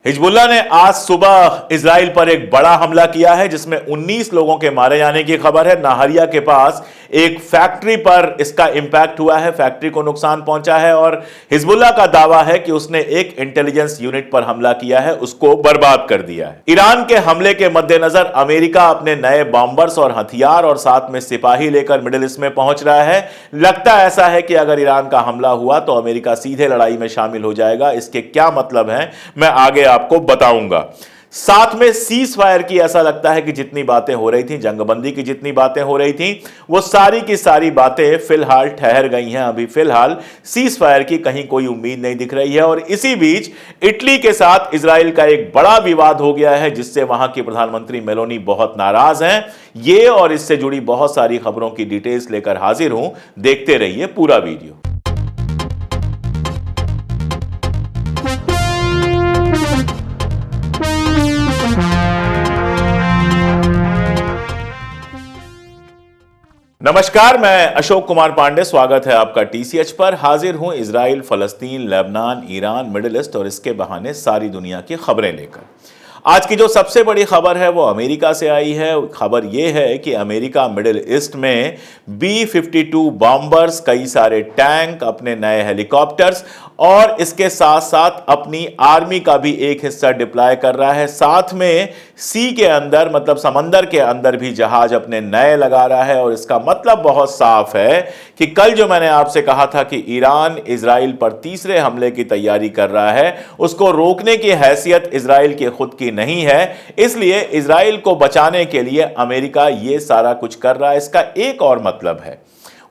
Hezbollah ने आज सुबह इजराइल पर एक बड़ा हमला किया है जिसमें 19 लोगों के मारे जाने की खबर है। नाहरिया के पास एक फैक्ट्री पर इसका इंपैक्ट हुआ है, फैक्ट्री को नुकसान पहुंचा है और हिजबुल्लाह का दावा है कि उसने एक इंटेलिजेंस यूनिट पर हमला किया है, उसको बर्बाद कर दिया है। ईरान के हमले के मद्देनजर अमेरिका अपने नए बॉम्बर्स और हथियार और साथ में सिपाही लेकर मिडिल ईस्ट में पहुंच रहा है। लगता ऐसा है कि अगर ईरान का हमला हुआ तो अमेरिका सीधे लड़ाई में शामिल हो जाएगा। इसके क्या मतलब है मैं आगे आपको बताऊंगा। साथ में सीज फायर की ऐसा लगता है कि जितनी बातें हो रही थी, जंगबंदी की जितनी बातें हो रही थी, वो सारी की सारी बातें फिलहाल ठहर गई हैं। अभी फिलहाल सीज फायर की कहीं कोई उम्मीद नहीं दिख रही है। और इसी बीच इटली के साथ इजराइल का एक बड़ा विवाद हो गया है जिससे वहां की प्रधानमंत्री मेलोनी बहुत नाराज हैं। ये और इससे जुड़ी बहुत सारी खबरों की डिटेल्स लेकर हाजिर हूं, देखते रहिए पूरा वीडियो। नमस्कार, मैं अशोक कुमार पांडे, स्वागत है आपका टीसीएच पर। हाजिर हूं इजराइल, फलस्तीन, लेबनान, ईरान, मिडिल ईस्ट और इसके बहाने सारी दुनिया की खबरें लेकर। आज की जो सबसे बड़ी खबर है वो अमेरिका से आई है। खबर यह है कि अमेरिका मिडिल ईस्ट में B-52 बॉम्बर्स, कई सारे टैंक, अपने नए हेलीकॉप्टर्स और इसके साथ साथ अपनी आर्मी का भी एक हिस्सा डिप्लॉय कर रहा है। साथ में सी के अंदर, मतलब समंदर के अंदर भी जहाज अपने नए लगा रहा है। और इसका मतलब बहुत साफ है कि कल जो मैंने आपसे कहा था कि ईरान इजराइल पर तीसरे हमले की तैयारी कर रहा है, उसको रोकने की हैसियत इजराइल की खुद की नहीं है। इसलिए इजराइल को बचाने के लिए अमेरिका ये सारा कुछ कर रहा है। इसका एक और मतलब है,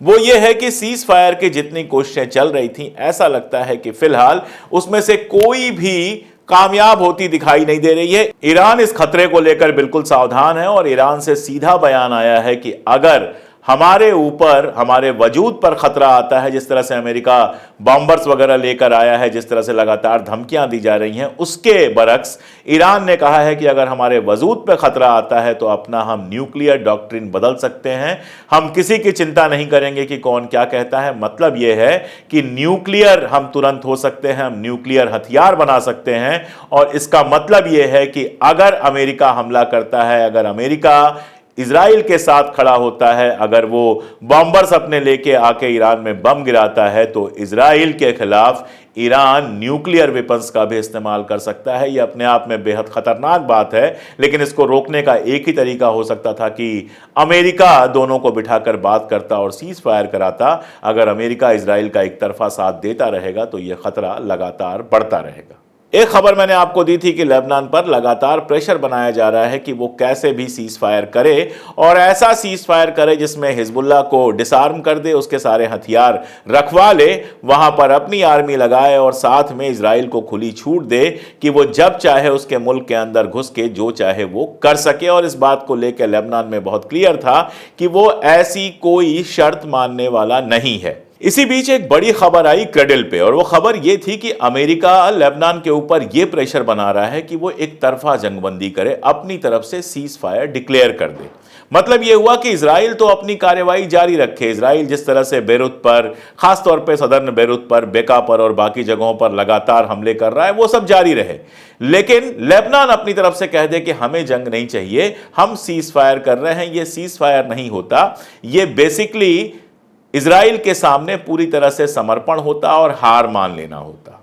वो ये है कि सीज फायर की जितनी कोशिशें चल रही थी, ऐसा लगता है कि फिलहाल उसमें से कोई भी कामयाब होती दिखाई नहीं दे रही है। ईरान इस खतरे को लेकर बिल्कुल सावधान है और ईरान से सीधा बयान आया है कि अगर हमारे ऊपर, हमारे वजूद पर खतरा आता है, जिस तरह से अमेरिका बॉम्बर्स वगैरह लेकर आया है, जिस तरह से लगातार धमकियां दी जा रही हैं, उसके बरक्स ईरान ने कहा है कि अगर हमारे वजूद पर खतरा आता है तो अपना हम न्यूक्लियर डॉक्ट्रिन बदल सकते हैं। हम किसी की चिंता नहीं करेंगे कि कौन क्या कहता है। मतलब यह है कि न्यूक्लियर हम तुरंत हो सकते हैं, हम न्यूक्लियर हथियार बना सकते हैं। और इसका मतलब यह है कि अगर अमेरिका हमला करता है, अगर अमेरिका इजराइल के साथ खड़ा होता है, अगर वो बॉम्बर्स अपने लेके आके ईरान में बम गिराता है, तो इजराइल के खिलाफ ईरान न्यूक्लियर वेपन्स का भी इस्तेमाल कर सकता है। यह अपने आप में बेहद खतरनाक बात है, लेकिन इसको रोकने का एक ही तरीका हो सकता था कि अमेरिका दोनों को बिठाकर बात करता और सीज फायर कराता। अगर अमेरिका इजराइल का एक तरफा साथ देता रहेगा तो यह खतरा लगातार बढ़ता रहेगा। एक खबर मैंने आपको दी थी कि लेबनान पर लगातार प्रेशर बनाया जा रहा है कि वो कैसे भी सीज फायर करे और ऐसा सीज फायर करे जिसमें हिजबुल्लाह को डिसआर्म कर दे, उसके सारे हथियार रखवा ले, वहां पर अपनी आर्मी लगाए और साथ में इजराइल को खुली छूट दे कि वो जब चाहे उसके मुल्क के अंदर घुस के जो चाहे वो कर सके। और इस बात को लेकर लेबनान में बहुत क्लियर था कि वो ऐसी कोई शर्त मानने वाला नहीं है। इसी बीच एक बड़ी खबर आई क्रेडल पे, और वो खबर ये थी कि अमेरिका लेबनान के ऊपर ये प्रेशर बना रहा है कि वो एक तरफा जंगबंदी करे, अपनी तरफ से सीज फायर डिक्लेयर कर दे। मतलब ये हुआ कि इजराइल तो अपनी कार्रवाई जारी रखे। इजराइल जिस तरह से बेरूत पर, खासतौर पे सदर्न बेरूत पर, बेका पर और बाकी जगहों पर लगातार हमले कर रहा है, वो सब जारी रहे। लेकिन लेबनान अपनी तरफ से कह दे कि हमें जंग नहीं चाहिए, हम सीज फायर कर रहे हैं। ये सीज फायर नहीं होता, ये बेसिकली इजराइल के सामने पूरी तरह से समर्पण होता और हार मान लेना होता।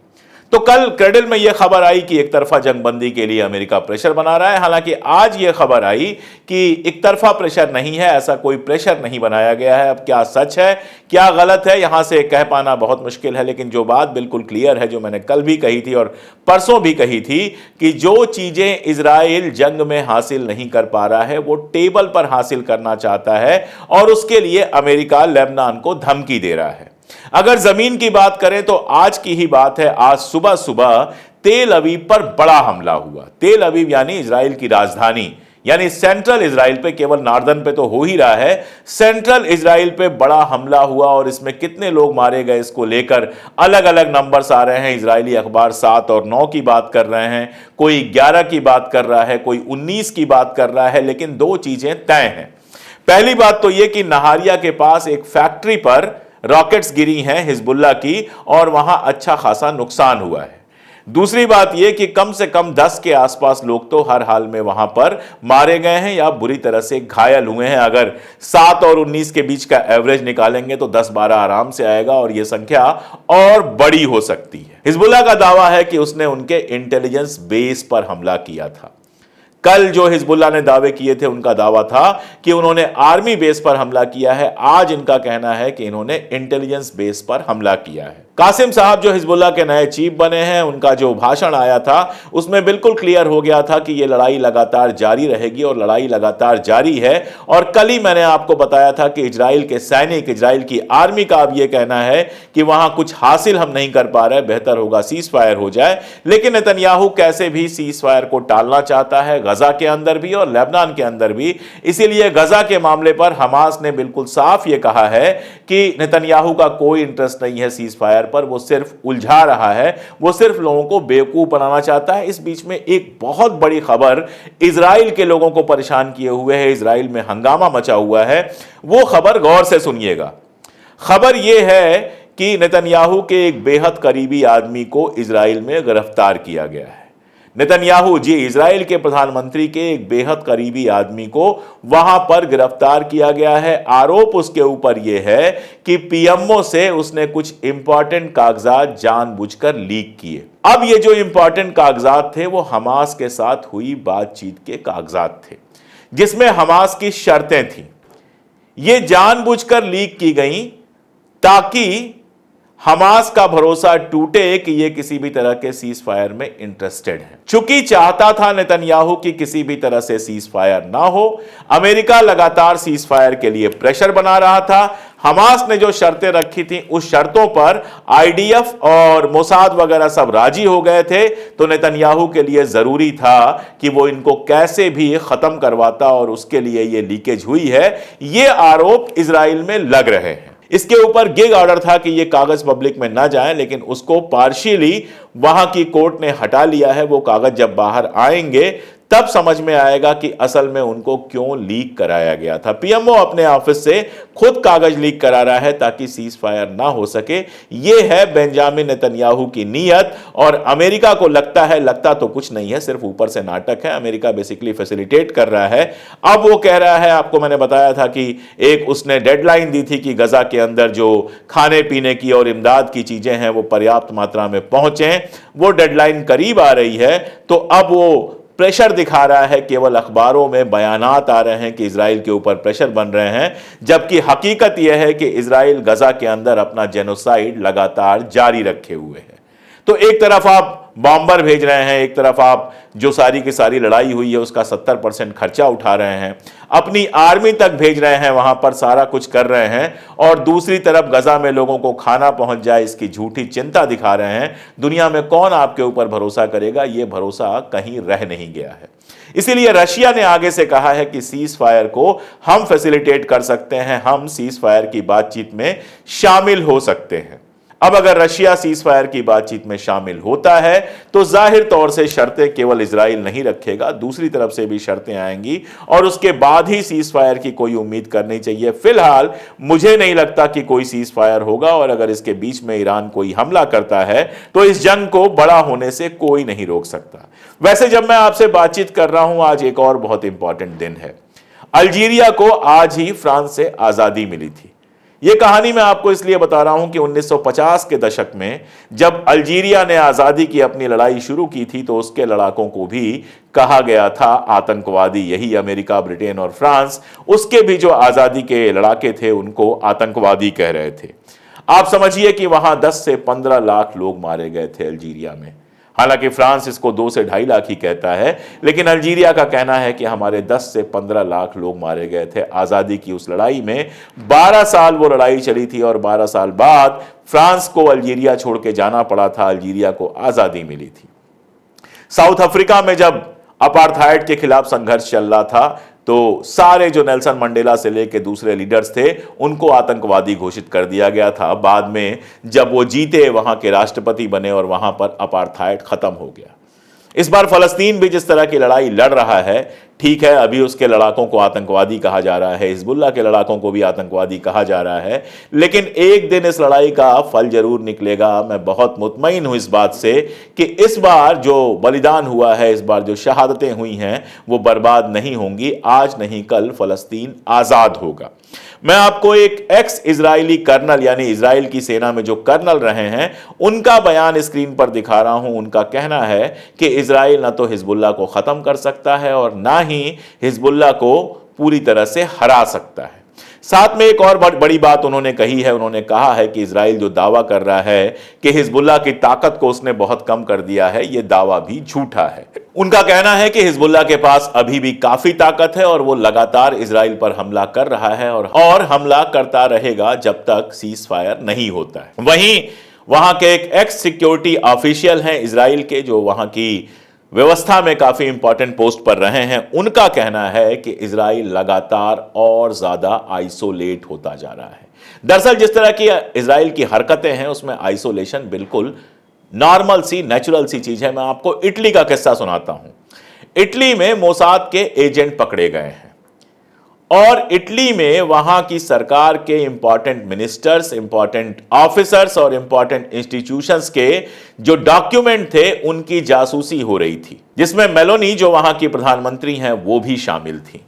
तो कल क्रेडल में यह खबर आई कि एक तरफा जंगबंदी के लिए अमेरिका प्रेशर बना रहा है। हालांकि आज यह खबर आई कि एक तरफा प्रेशर नहीं है, ऐसा कोई प्रेशर नहीं बनाया गया है। अब क्या सच है क्या गलत है, यहां से कह पाना बहुत मुश्किल है। लेकिन जो बात बिल्कुल क्लियर है, जो मैंने कल भी कही थी और परसों भी कही थी, कि जो चीजें इजराइल जंग में हासिल नहीं कर पा रहा है वो टेबल पर हासिल करना चाहता है और उसके लिए अमेरिका लेबनान को धमकी दे रहा है। अगर जमीन की बात करें तो आज की ही बात है, आज सुबह सुबह तेल अवीव पर बड़ा हमला हुआ। तेल अवीव यानी इजराइल की राजधानी, यानी सेंट्रल इजराइल पे, केवल नॉर्दर्न पे तो हो ही रहा है, सेंट्रल इजराइल पे बड़ा हमला हुआ। और इसमें कितने लोग मारे गए इसको लेकर अलग अलग नंबर्स आ रहे हैं। इजरायली अखबार 7 और 9 की बात कर रहे हैं, कोई 11 की बात कर रहा है, कोई 19 की बात कर रहा है। लेकिन दो चीजें तय हैं। पहली बात तो यह कि नाहरिया के पास एक फैक्ट्री पर रॉकेट्स गिरी हैं हिजबुल्लाह की और वहां अच्छा खासा नुकसान हुआ है। दूसरी बात यह कि कम से कम 10 के आसपास लोग तो हर हाल में वहां पर मारे गए हैं या बुरी तरह से घायल हुए हैं। अगर 7 और 19 के बीच का एवरेज निकालेंगे तो 10-12 आराम से आएगा और यह संख्या और बड़ी हो सकती है। हिजबुल्लाह का दावा है कि उसने उनके इंटेलिजेंस बेस पर हमला किया था। कल जो हिजबुल्लाह ने दावे किए थे उनका दावा था कि उन्होंने आर्मी बेस पर हमला किया है। आज इनका कहना है कि इन्होंने इंटेलिजेंस बेस पर हमला किया है। कासिम साहब जो हिजबुल्लाह के नए चीफ बने हैं, उनका जो भाषण आया था उसमें बिल्कुल क्लियर हो गया था कि यह लड़ाई लगातार जारी रहेगी और लड़ाई लगातार जारी है। और कल ही मैंने आपको बताया था कि इजराइल के सैनिक, इजराइल की आर्मी का अब यह कहना है कि वहां कुछ हासिल हम नहीं कर पा रहे, बेहतर होगा सीज फायर हो जाए। लेकिन नेतन्याहू कैसे भी सीज फायर को टालना चाहता है, गजा के अंदर भी और लेबनान के अंदर भी। इसीलिए गजा के मामले पर हमास ने बिल्कुल साफ यह कहा है कि नेतन्याहू का कोई इंटरेस्ट नहीं है सीज फायर पर, वो सिर्फ उलझा रहा है, वो सिर्फ लोगों को बेवकूफ बनाना चाहता है। इस बीच में एक बहुत बड़ी खबर इजराइल के लोगों को परेशान किए हुए है, इजराइल में हंगामा मचा हुआ है। वो खबर गौर से सुनिएगा। खबर यह है कि नेतन्याहू के एक बेहद करीबी आदमी को इजराइल में गिरफ्तार किया गया है। नेतन्याहू जी, इजराइल के प्रधानमंत्री के एक बेहद करीबी आदमी को वहां पर गिरफ्तार किया गया है। आरोप उसके ऊपर यह है कि पीएमओ से उसने कुछ इंपॉर्टेंट कागजात जानबूझकर लीक किए। अब ये जो इंपॉर्टेंट कागजात थे वो हमास के साथ हुई बातचीत के कागजात थे, जिसमें हमास की शर्तें थी। ये जानबूझकर लीक की गई ताकि हमास का भरोसा टूटे कि यह किसी भी तरह के सीज फायर में इंटरेस्टेड है। चूंकि चाहता था नेतन्याहू की किसी भी तरह से सीज फायर ना हो, अमेरिका लगातार सीज फायर के लिए प्रेशर बना रहा था। हमास ने जो शर्तें रखी थी उस शर्तों पर आईडीएफ और मोसाद वगैरह सब राजी हो गए थे। तो नेतन्याहू के लिए जरूरी था कि वो इनको कैसे भी खत्म करवाता और उसके लिए यह लीकेज हुई है। ये आरोप इजराइल में लग रहे हैं। इसके ऊपर गिग ऑर्डर था कि ये कागज पब्लिक में ना जाए, लेकिन उसको पार्शियली वहां की कोर्ट ने हटा लिया है। वो कागज जब बाहर आएंगे तब समझ में आएगा कि असल में उनको क्यों लीक कराया गया था। पीएमओ अपने ऑफिस से खुद कागज लीक करा रहा है ताकि सीज फायर ना हो सके। यह है बेंजामिन नेतन्याहू की नीयत। और अमेरिका को लगता तो कुछ नहीं है, सिर्फ ऊपर से नाटक है। अमेरिका बेसिकली फैसिलिटेट कर रहा है। अब वो कह रहा है, आपको मैंने बताया था कि एक उसने डेडलाइन दी थी कि गजा के अंदर जो खाने पीने की और इमदाद की चीजें हैं वो पर्याप्त मात्रा में पहुंचे। वो डेडलाइन करीब आ रही है, तो अब वो प्रेशर दिखा रहा है। केवल अखबारों में बयानात आ रहे हैं कि इजराइल के ऊपर प्रेशर बन रहे हैं, जबकि हकीकत यह है कि इजराइल गजा के अंदर अपना जेनोसाइड लगातार जारी रखे हुए है। तो एक तरफ आप बॉम्बर भेज रहे हैं, एक तरफ आप जो सारी की सारी लड़ाई हुई है उसका 70% खर्चा उठा रहे हैं, अपनी आर्मी तक भेज रहे हैं, वहां पर सारा कुछ कर रहे हैं, और दूसरी तरफ गजा में लोगों को खाना पहुंच जाए इसकी झूठी चिंता दिखा रहे हैं। दुनिया में कौन आपके ऊपर भरोसा करेगा? यह भरोसा कहीं रह नहीं गया है। इसीलिए रशिया ने आगे से कहा है कि सीज फायर को हम फैसिलिटेट कर सकते हैं, हम सीज फायर की बातचीत में शामिल हो सकते हैं। अब अगर रशिया सीज फायर की बातचीत में शामिल होता है तो जाहिर तौर से शर्तें केवल इजराइल नहीं रखेगा, दूसरी तरफ से भी शर्तें आएंगी और उसके बाद ही सीज फायर की कोई उम्मीद करनी चाहिए। फिलहाल मुझे नहीं लगता कि कोई सीज फायर होगा, और अगर इसके बीच में ईरान कोई हमला करता है तो इस जंग को बड़ा होने से कोई नहीं रोक सकता। वैसे जब मैं आपसे बातचीत कर रहा हूं, आज एक और बहुत इंपॉर्टेंट दिन है। अल्जीरिया को आज ही फ्रांस से आजादी मिली थी। यह कहानी मैं आपको इसलिए बता रहा हूं कि 1950 के दशक में जब अल्जीरिया ने आजादी की अपनी लड़ाई शुरू की थी तो उसके लड़ाकों को भी कहा गया था आतंकवादी। यही अमेरिका, ब्रिटेन और फ्रांस उसके भी जो आजादी के लड़ाके थे उनको आतंकवादी कह रहे थे। आप समझिए कि वहां 10 से 15 लाख लोग मारे गए थे अल्जीरिया में। हालांकि फ्रांस इसको 2 से 2.5 लाख ही कहता है, लेकिन अल्जीरिया का कहना है कि हमारे 10 से 15 लाख लोग मारे गए थे आजादी की उस लड़ाई में। 12 साल वो लड़ाई चली थी और 12 साल बाद फ्रांस को अल्जीरिया छोड़ के जाना पड़ा था, अल्जीरिया को आजादी मिली थी। साउथ अफ्रीका में जब अपार्थाइड के खिलाफ संघर्ष चल रहा था तो सारे जो नेल्सन मंडेला से लेकर दूसरे लीडर्स थे उनको आतंकवादी घोषित कर दिया गया था। बाद में जब वो जीते, वहां के राष्ट्रपति बने और वहां पर अपार्थाइड खत्म हो गया। इस बार फलस्तीन भी जिस तरह की लड़ाई लड़ रहा है, ठीक है, अभी उसके लड़ाकों को आतंकवादी कहा जा रहा है, हिजबुल्लाह के लड़ाकों को भी आतंकवादी कहा जा रहा है, लेकिन एक दिन इस लड़ाई का फल जरूर निकलेगा। मैं बहुत मुतमईन हूं इस बात से कि इस बार जो बलिदान हुआ है, इस बार जो शहादतें हुई हैं, वो बर्बाद नहीं होंगी। आज नहीं कल फलस्तीन आजाद होगा। मैं आपको एक एक्स इजरायली कर्नल, यानी इजराइल की सेना में जो कर्नल रहे हैं, उनका बयान स्क्रीन पर दिखा रहा हूं। उनका कहना है कि इजराइल ना तो हिजबुल्लाह को खत्म कर सकता है और ना ही हिजबुल्लाह को पूरी तरह से हरा सकता है। साथ में एक और बड़ी बात उन्होंने कही है। उन्होंने कहा है कि इजराइल जो दावा कर रहा है कि हिजबुल्लाह की ताकत को उसने बहुत कम कर दिया है, यह दावा भी झूठा है। उनका कहना है कि हिजबुल्लाह के पास अभी भी काफी ताकत है और वो लगातार इजराइल पर हमला कर रहा है और हमला करता रहेगा जब तक सीज फायर नहीं होता है। वहीं वहां के एक एक्स सिक्योरिटी ऑफिशियल हैं इजराइल के, जो वहां की व्यवस्था में काफी इंपॉर्टेंट पोस्ट पर रहे हैं, उनका कहना है कि इजराइल लगातार और ज्यादा आइसोलेट होता जा रहा है। दरअसल जिस तरह की इजराइल की हरकतें हैं, उसमें आइसोलेशन बिल्कुल नॉर्मल सी, नेचुरल सी चीज है। मैं आपको इटली का किस्सा सुनाता हूं। इटली में मोसाद के एजेंट पकड़े गए हैं और इटली में वहां की सरकार के इंपॉर्टेंट मिनिस्टर्स, इंपॉर्टेंट ऑफिसर्स और इंपॉर्टेंट इंस्टीट्यूशंस के जो डॉक्यूमेंट थे, उनकी जासूसी हो रही थी, जिसमें मेलोनी जो वहां की प्रधानमंत्री हैं वो भी शामिल थी।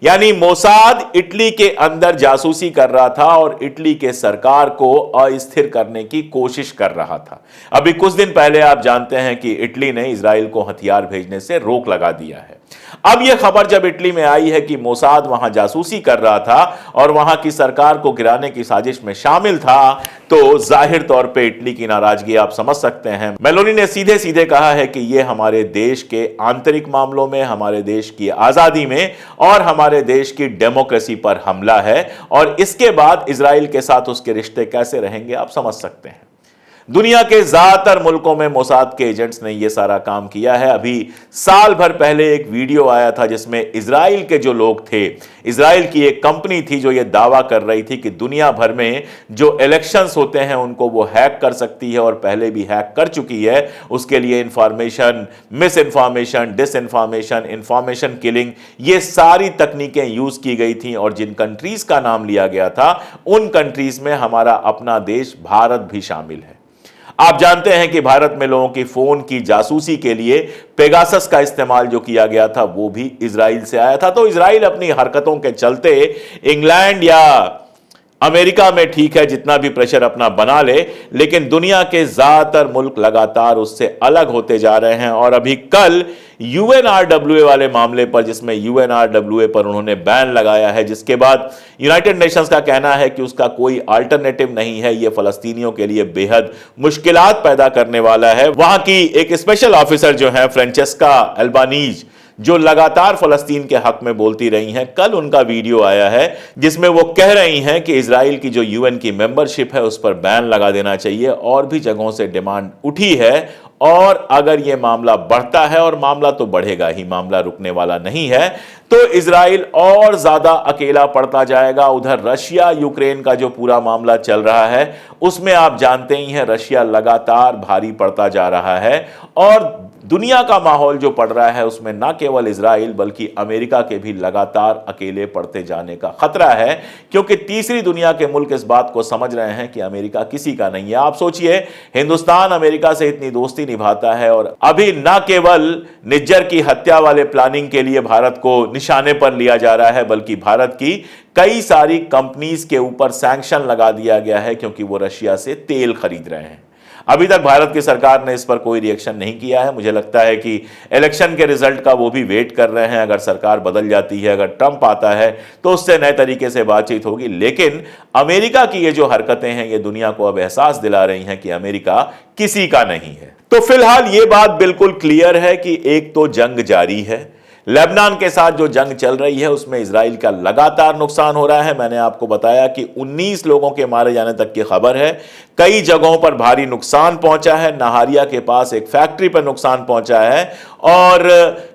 यानी मोसाद इटली के अंदर जासूसी कर रहा था और इटली के सरकार को अस्थिर करने की कोशिश कर रहा था। अभी कुछ दिन पहले आप जानते हैं कि इटली ने इजराइल को हथियार भेजने से रोक लगा दिया है। अब यह खबर जब इटली में आई है कि मोसाद वहां जासूसी कर रहा था और वहां की सरकार को गिराने की साजिश में शामिल था, तो जाहिर तौर पे इटली की नाराजगी आप समझ सकते हैं। मेलोनी ने सीधे सीधे कहा है कि यह हमारे देश के आंतरिक मामलों में, हमारे देश की आजादी में और हमारे देश की डेमोक्रेसी पर हमला है और इसके बाद इजराइल के साथ उसके रिश्ते कैसे रहेंगे आप समझ सकते हैं। दुनिया के ज्यादातर मुल्कों में मोसाद के एजेंट्स ने यह सारा काम किया है। अभी साल भर पहले एक वीडियो आया था जिसमें इजराइल के जो लोग थे, इजराइल की एक कंपनी थी जो यह दावा कर रही थी कि दुनिया भर में जो इलेक्शंस होते हैं उनको वो हैक कर सकती है और पहले भी हैक कर चुकी है। उसके लिए information, miss information, disinformation, information killing, ये सारी तकनीकें यूज की गई थी और जिन कंट्रीज का नाम लिया गया था उन कंट्रीज में हमारा अपना देश भारत भी शामिल है। आप जानते हैं कि भारत में लोगों की फोन की जासूसी के लिए पेगासस का इस्तेमाल जो किया गया था वो भी इजराइल से आया था। तो इजराइल अपनी हरकतों के चलते इंग्लैंड या अमेरिका में ठीक है जितना भी प्रेशर अपना बना ले, लेकिन दुनिया के ज्यादातर मुल्क लगातार उससे अलग होते जा रहे हैं। और अभी कल यूएनआरडब्ल्यूए वाले मामले पर, जिसमें यूएनआरडब्ल्यूए पर उन्होंने बैन लगाया है, जिसके बाद यूनाइटेड नेशंस का कहना है कि उसका कोई अल्टरनेटिव नहीं है, यह फलस्तीनियों के लिए बेहद मुश्किलात पैदा करने वाला है। वहां की एक स्पेशल ऑफिसर जो है फ्रेंचेस्का अल्बानीज, जो लगातार फलस्तीन के हक में बोलती रही हैं, कल उनका वीडियो आया है जिसमें वो कह रही हैं कि इजराइल की जो यूएन की मेंबरशिप है उस पर बैन लगा देना चाहिए। और भी जगहों से डिमांड उठी है और अगर यह मामला बढ़ता है, और मामला तो बढ़ेगा ही, मामला रुकने वाला नहीं है, तो इजराइल और ज्यादा अकेला पड़ता जाएगा। उधर रशिया यूक्रेन का जो पूरा मामला चल रहा है उसमें आप जानते ही हैं रशिया लगातार भारी पड़ता जा रहा है और दुनिया का माहौल जो पड़ रहा है उसमें ना केवल इजराइल बल्कि अमेरिका के भी लगातार अकेले पड़ते जाने का खतरा है, क्योंकि तीसरी दुनिया के मुल्क इस बात को समझ रहे हैं कि अमेरिका किसी का नहीं है। आप सोचिए, हिंदुस्तान अमेरिका से इतनी दोस्ती निभाता है और अभी ना केवल निज्जर की हत्या वाले प्लानिंग के लिए भारत को निशाने पर लिया जा रहा है, बल्कि भारत की कई सारी कंपनीज के ऊपर सैंक्शन लगा दिया गया है क्योंकि वो रशिया से तेल खरीद रहे हैं। अभी तक भारत की सरकार ने इस पर कोई रिएक्शन नहीं किया है। मुझे लगता है कि इलेक्शन के रिजल्ट का वो भी वेट कर रहे हैं। अगर सरकार बदल जाती है, अगर ट्रंप आता है तो उससे नए तरीके से बातचीत होगी। लेकिन अमेरिका की ये जो हरकतें हैं ये दुनिया को अब एहसास दिला रही हैं कि अमेरिका किसी का नहीं है। तो फिलहाल ये बात बिल्कुल क्लियर है कि एक तो जंग जारी है, लेबनान के साथ जो जंग चल रही है उसमें इजराइल का लगातार नुकसान हो रहा है। मैंने आपको बताया कि 19 लोगों के मारे जाने तक की खबर है। कई जगहों पर भारी नुकसान पहुंचा है। नहारिया के पास एक फैक्ट्री पर नुकसान पहुंचा है और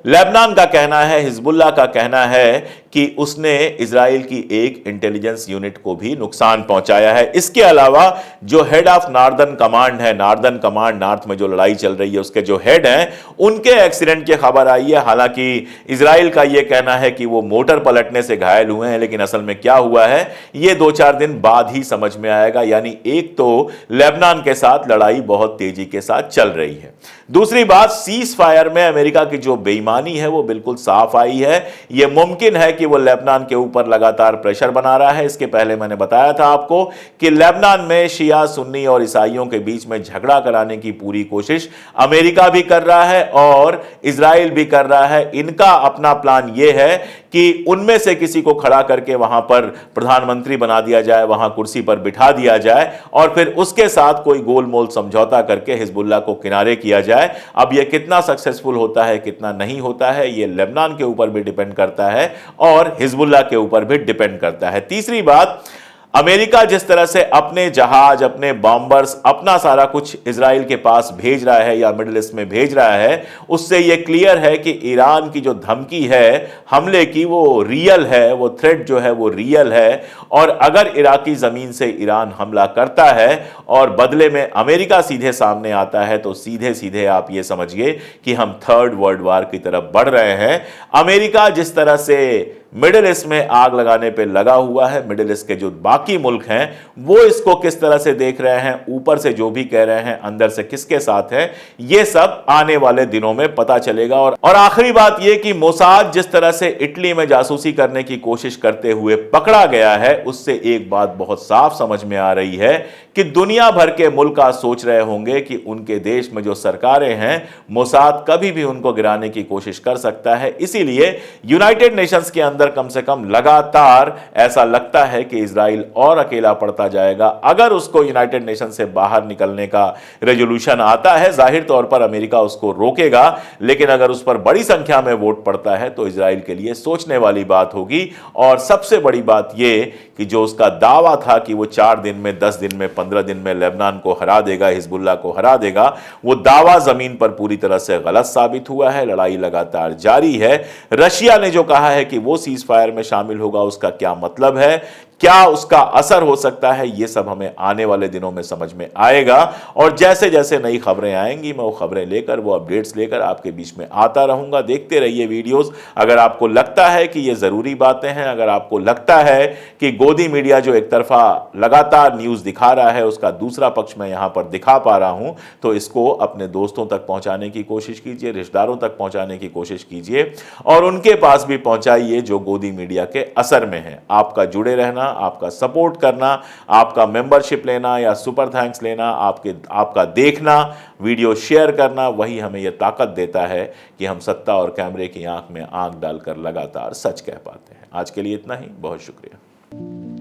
लेबनान का कहना है, हिजबुल्लाह का कहना है कि उसने इजराइल की एक इंटेलिजेंस यूनिट को भी नुकसान पहुंचाया है। इसके अलावा जो हेड ऑफ नार्दर्न कमांड है, नार्दर्न कमांड, नॉर्थ में जो लड़ाई चल रही है उसके जो हेड हैं, उनके एक्सीडेंट की खबर आई है। हालांकि इजराइल का यह कहना है कि वो मोटर पलटने से घायल हुए हैं, लेकिन असल में क्या हुआ है ये 2-4 दिन बाद ही समझ में आएगा। यानी एक तो लेबनान के साथ लड़ाई बहुत तेजी के साथ चल रही है, दूसरी बात सीज फायर में अमेरिका की जो बेईमानी है वो बिल्कुल साफ आई है। यह मुमकिन है कि वो लेबनान के ऊपर लगातार प्रेशर बना रहा है। इसके पहले मैंने बताया था आपको कि लेबनान में शिया, सुन्नी और ईसाइयों के बीच में झगड़ा कराने की पूरी कोशिश अमेरिका भी कर रहा है और इजराइल भी कर रहा है। इनका अपना प्लान यह है कि उनमें से किसी को खड़ा करके वहां पर प्रधानमंत्री बना दिया जाए, वहां कुर्सी पर बिठा दिया जाए और फिर उसके साथ कोई गोलमोल समझौता करके हिजबुल्लाह को किनारे किया जाए। अब यह कितना सक्सेसफुल होता है, कितना नहीं होता है, यह लेबनान के ऊपर भी डिपेंड करता है और हिजबुल्लाह के ऊपर भी डिपेंड करता है। तीसरी बात, अमेरिका जिस तरह से अपने जहाज, अपने बॉम्बर्स, अपना सारा कुछ इजराइल के पास भेज रहा है या मिडिल ईस्ट में भेज रहा है, उससे यह क्लियर है कि ईरान की जो धमकी है हमले की वो रियल है, वो थ्रेट जो है वो रियल है। और अगर इराकी जमीन से ईरान हमला करता है और बदले में अमेरिका सीधे सामने आता है तो सीधे सीधे आप ये समझिए कि हम थर्ड वर्ल्ड वॉर की तरफ बढ़ रहे हैं। अमेरिका जिस तरह से मिडिल ईस्ट में आग लगाने पे लगा हुआ है, मिडिल ईस्ट के जो बाकी मुल्क हैं वो इसको किस तरह से देख रहे हैं, ऊपर से जो भी कह रहे हैं, अंदर से किसके साथ है, ये सब आने वाले दिनों में पता चलेगा। और आखिरी बात ये कि मोसाद जिस तरह से इटली में जासूसी करने की कोशिश करते हुए पकड़ा गया है, उससे एक बात बहुत साफ समझ में आ रही है कि दुनिया भर के मुल्क आज सोच रहे होंगे कि उनके देश में जो सरकारें हैं, मोसाद कभी भी उनको गिराने की कोशिश कर सकता है। इसीलिए यूनाइटेड नेशंस के अंदर कम से कम लगातार ऐसा लगता है कि इजराइल और अकेला पड़ता जाएगा। अगर उसको यूनाइटेड नेशन से बाहर निकलने का रेजोल्यूशन आता है, जाहिर तौर पर अमेरिका उसको रोकेगा, लेकिन अगर उस पर बड़ी संख्या में वोट पड़ता है तो इजराइल के लिए सोचने वाली बात होगी। और सबसे बड़ी बात यह कि जो उसका दावा था कि वो 4 दिन में, 10 दिन में, 15 दिन में लेबनान को हरा देगा, हिजबुल्लाह को हरा देगा, वो दावा जमीन पर पूरी तरह से गलत साबित हुआ है। लड़ाई लगातार जारी है। रशिया ने जो कहा है कि वो सीज फायर में शामिल होगा, उसका क्या मतलब है, क्या उसका असर हो सकता है, यह सब हमें आने वाले दिनों में समझ में आएगा। और जैसे जैसे नई खबरें आएंगी मैं वो खबरें लेकर, वो अपडेट्स लेकर आपके बीच में आता रहूंगा। देखते रहिए वीडियोस। अगर आपको लगता है कि ये जरूरी बातें हैं, अगर आपको लगता है कि गोदी मीडिया जो एक तरफा लगातार न्यूज दिखा रहा है उसका दूसरा पक्ष मैं यहां पर दिखा पा रहा हूं, तो इसको अपने दोस्तों तक पहुंचाने की कोशिश कीजिए, रिश्तेदारों तक पहुंचाने की कोशिश कीजिए और उनके पास भी पहुंचाइए जो गोदी मीडिया के असर में है। आपका जुड़े रहना, आपका सपोर्ट करना, आपका मेंबरशिप लेना या सुपर थैंक्स लेना, आपका देखना, वीडियो शेयर करना, वही हमें यह ताकत देता है कि हम सत्ता और कैमरे की आंख में आंख डालकर लगातार सच कह पाते हैं। आज के लिए इतना ही, बहुत शुक्रिया।